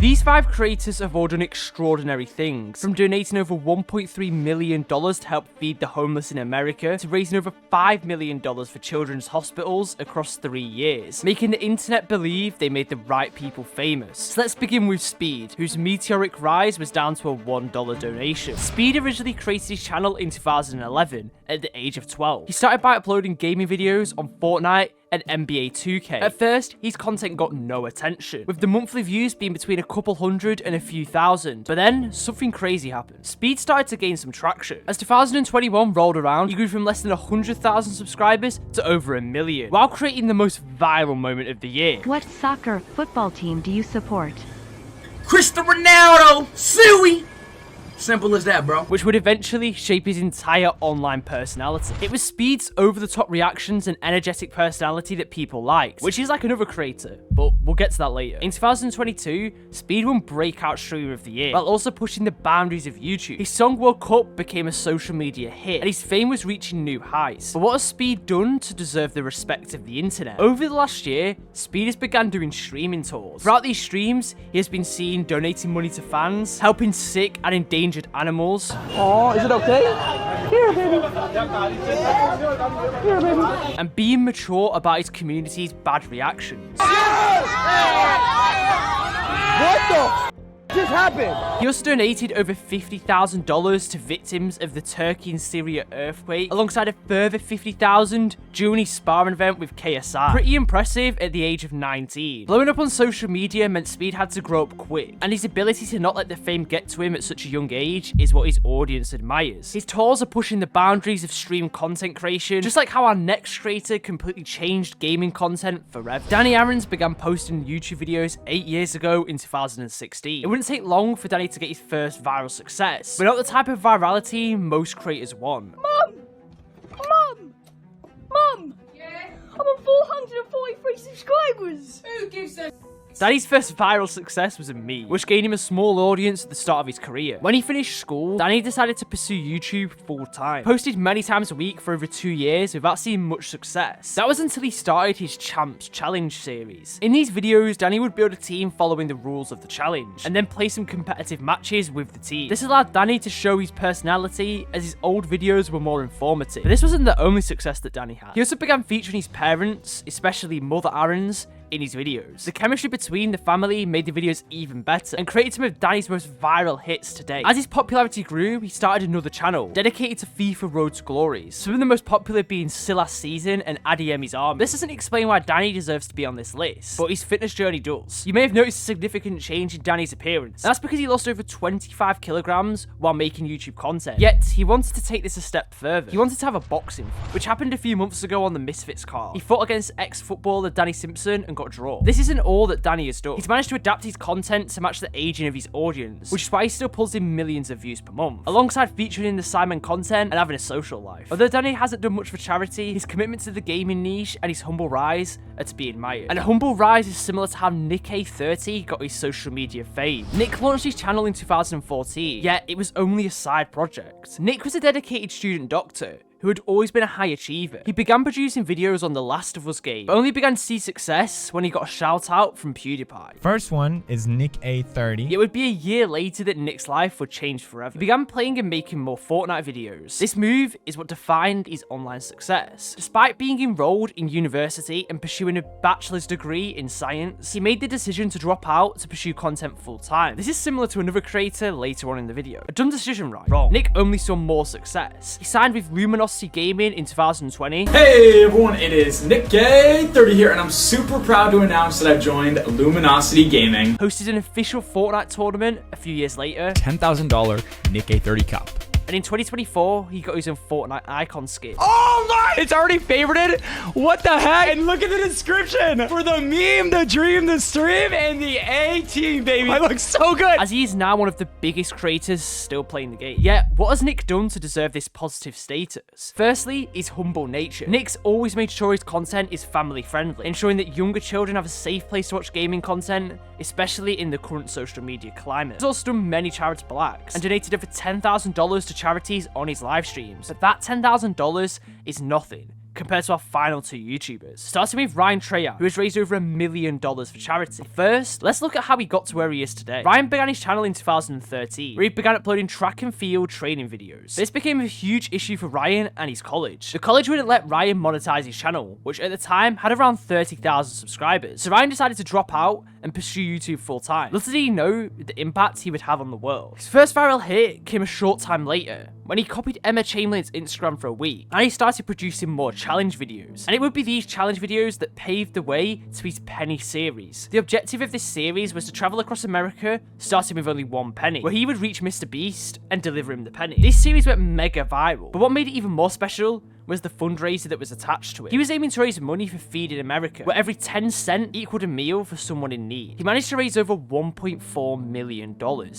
These 5 creators have all done extraordinary things, from donating over $1.3 million to help feed the homeless in America, to raising over $5 million for children's hospitals across 3 years, making the internet believe they made the right people famous. So let's begin with Speed, whose meteoric rise was down to a $1 donation. Speed originally created his channel in 2011 at the age of 12. He started by uploading gaming videos on Fortnite and NBA 2K. At first, his content got no attention, with the monthly views being between a couple hundred and a few thousand. But then, something crazy happened. Speed started to gain some traction. As 2021 rolled around, he grew from less than 100,000 subscribers to over 1 million, while creating the most viral moment of the year. What soccer football team do you support? Cristiano Ronaldo, Suey. Simple as that, bro. Which would eventually shape his entire online personality. It was Speed's over-the-top reactions and energetic personality that people liked, which is like another creator, but we'll get to that later. In 2022, Speed won Breakout Streamer of the Year, while also pushing the boundaries of YouTube. His song World Cup became a social media hit, and his fame was reaching new heights. But what has Speed done to deserve the respect of the internet? Over the last year, Speed has begun doing streaming tours. Throughout these streams, he has been seen donating money to fans, helping sick and endangered animals. Oh, is it okay? Here, baby. Here, baby. And being mature about his community's bad reactions. What the just happened? He also donated over $50,000 to victims of the Turkey and Syria earthquake, alongside a further $50,000 during his sparring event with KSI. Pretty impressive at the age of 19. Blowing up on social media meant Speed had to grow up quick, and his ability to not let the fame get to him at such a young age is what his audience admires. His tours are pushing the boundaries of stream content creation, just like how our next creator completely changed gaming content forever. Danny Aarons began posting YouTube videos 8 years ago in 2016. It wouldn't take long for Danny to get his first viral success, but not the type of virality most creators want. Mum! Yeah? I'm on 443 subscribers! Who gives a... Danny's first viral success was a meme, which gained him a small audience at the start of his career. When he finished school, Danny decided to pursue YouTube full-time. Posted many times a week for over 2 years without seeing much success. That was until he started his Champs Challenge series. In these videos, Danny would build a team following the rules of the challenge, and then play some competitive matches with the team. This allowed Danny to show his personality, as his old videos were more informative. But this wasn't the only success that Danny had. He also began featuring his parents, especially Mother Aarons, in his videos. The chemistry between the family made the videos even better and created some of Danny's most viral hits to date. As his popularity grew, he started another channel dedicated to FIFA Road to Glories, some of the most popular being Still Last Season and Adiemi's Army. This doesn't explain why Danny deserves to be on this list, but his fitness journey does. You may have noticed a significant change in Danny's appearance, and that's because he lost over 25 kilograms while making YouTube content. Yet, he wanted to take this a step further. He wanted to have a boxing fight, which happened a few months ago on the Misfits card. He fought against ex-footballer Danny Simpson and got a draw. This isn't all that Danny has done. He's managed to adapt his content to match the aging of his audience, which is why he still pulls in millions of views per month, alongside featuring in the Simon content and having a social life. Although Danny hasn't done much for charity, his commitment to the gaming niche and his humble rise are to be admired. And a humble rise is similar to how Nick A30 got his social media fame. Nick launched his channel in 2014, yet it was only a side project. Nick was a dedicated student doctor who had always been a high achiever. He began producing videos on the Last of Us game, but only began to see success when he got a shout out from PewDiePie. First one is Nick A30. It would be a year later that Nick's life would change forever. He began playing and making more Fortnite videos. This move is what defined his online success. Despite being enrolled in university and pursuing a bachelor's degree in science, he made the decision to drop out to pursue content full time. This is similar to another creator later on in the video. A dumb decision, right? Wrong. Nick only saw more success. He signed with Luminosity Gaming in 2020. Hey everyone, it is Nick A30 here, and I'm super proud to announce that I've joined Luminosity Gaming. Hosted an official Fortnite tournament a few years later. $10,000 Nick A30 Cup. And in 2024, he got his own Fortnite icon skin. Oh my! It's already favorited? What the heck? And look at the description for the meme, the dream, the stream, and the A-team, baby. I look so good. As he is now one of the biggest creators still playing the game. Yet, what has Nick done to deserve this positive status? Firstly, his humble nature. Nick's always made sure his content is family friendly, ensuring that younger children have a safe place to watch gaming content, especially in the current social media climate. He's also done many charitable acts and donated over $10,000 to charities on his live streams. But that $10,000 is nothing compared to our final 2 YouTubers. Starting with Ryan Treyarch, who has raised over $1 million for charity. First, let's look at how he got to where he is today. Ryan began his channel in 2013, where he began uploading track and field training videos. This became a huge issue for Ryan and his college. The college wouldn't let Ryan monetize his channel, which at the time had around 30,000 subscribers. So Ryan decided to drop out and pursue YouTube full time. Little did he know the impact he would have on the world. His first viral hit came a short time later, when he copied Emma Chamberlain's Instagram for a week, and he started producing more challenge videos. And it would be these challenge videos that paved the way to his penny series. The objective of this series was to travel across America, starting with only 1 penny, where he would reach Mr. Beast and deliver him the penny. This series went mega viral, but what made it even more special was the fundraiser that was attached to it. He was aiming to raise money for Feeding America, where every 10 cents equaled a meal for someone in need. He managed to raise over $1.4 million,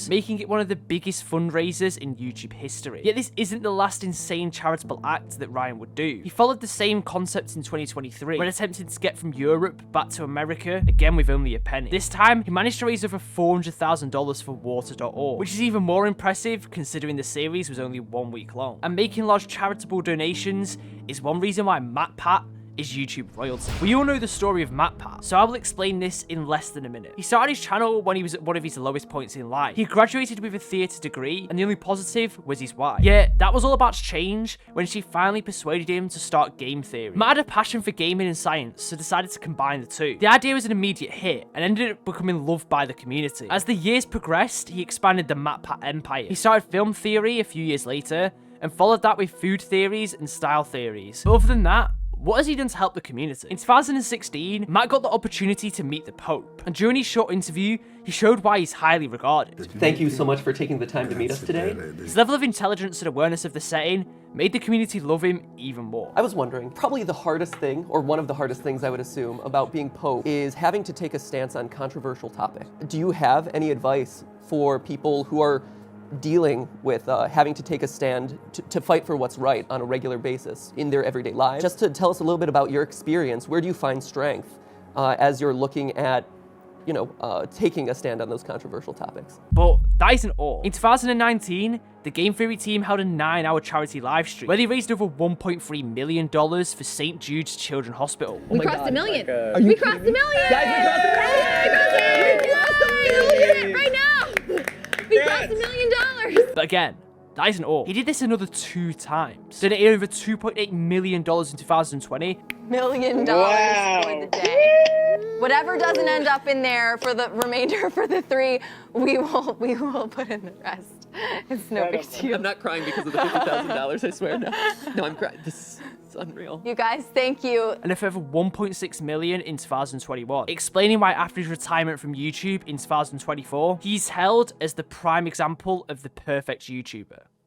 making it one of the biggest fundraisers in YouTube history. Yet this isn't the last insane charitable act that Ryan would do. He followed the same concept in 2023, when attempting to get from Europe back to America, again with only a penny. This time, he managed to raise over $400,000 for water.org, which is even more impressive considering the series was only 1 week long. And making large charitable donations is one reason why MatPat is YouTube royalty. We all know the story of MatPat, so I will explain this in less than a minute. He started his channel when he was at one of his lowest points in life. He graduated with a theatre degree, and the only positive was his wife. Yet, that was all about to change when she finally persuaded him to start game theory. Matt had a passion for gaming and science, so decided to combine the two. The idea was an immediate hit, and ended up becoming loved by the community. As the years progressed, he expanded the MatPat empire. He started film theory a few years later, and followed that with food theories and style theories. But other than that, what has he done to help the community? In 2016, Matt got the opportunity to meet the Pope, and during his short interview, he showed why he's highly regarded. Thank you so much for taking the time to meet us today. His level of intelligence and awareness of the setting made the community love him even more. I was wondering, probably the hardest thing, or one of the hardest things I would assume, about being Pope is having to take a stance on controversial topics. Do you have any advice for people who are dealing with having to take a stand to fight for what's right on a regular basis in their everyday lives? Just to tell us a little bit about your experience, where do you find strength as you're looking at, you know, taking a stand on those controversial topics? But that isn't all. In 2019, the Game Theory team held a 9-hour charity live stream where they raised over $1.3 million for St. Jude's Children's Hospital. We crossed a million. Like We crossed a million. Guys, we crossed a million. Look at it right now. We crossed $1 million. But again, that isn't all. He did this another 2 times. Donated over $2.8 million in 2020. $1 million for the day. Whatever doesn't end up in there for the remainder for the 3, we will put in the rest. It's no big deal. I'm not crying because of the $50,000, I swear. No, I'm crying. This is unreal. You guys, thank you. And a further $1.6 million in 2021. Explaining why after his retirement from YouTube in 2024, he's held as the prime example of the perfect YouTuber.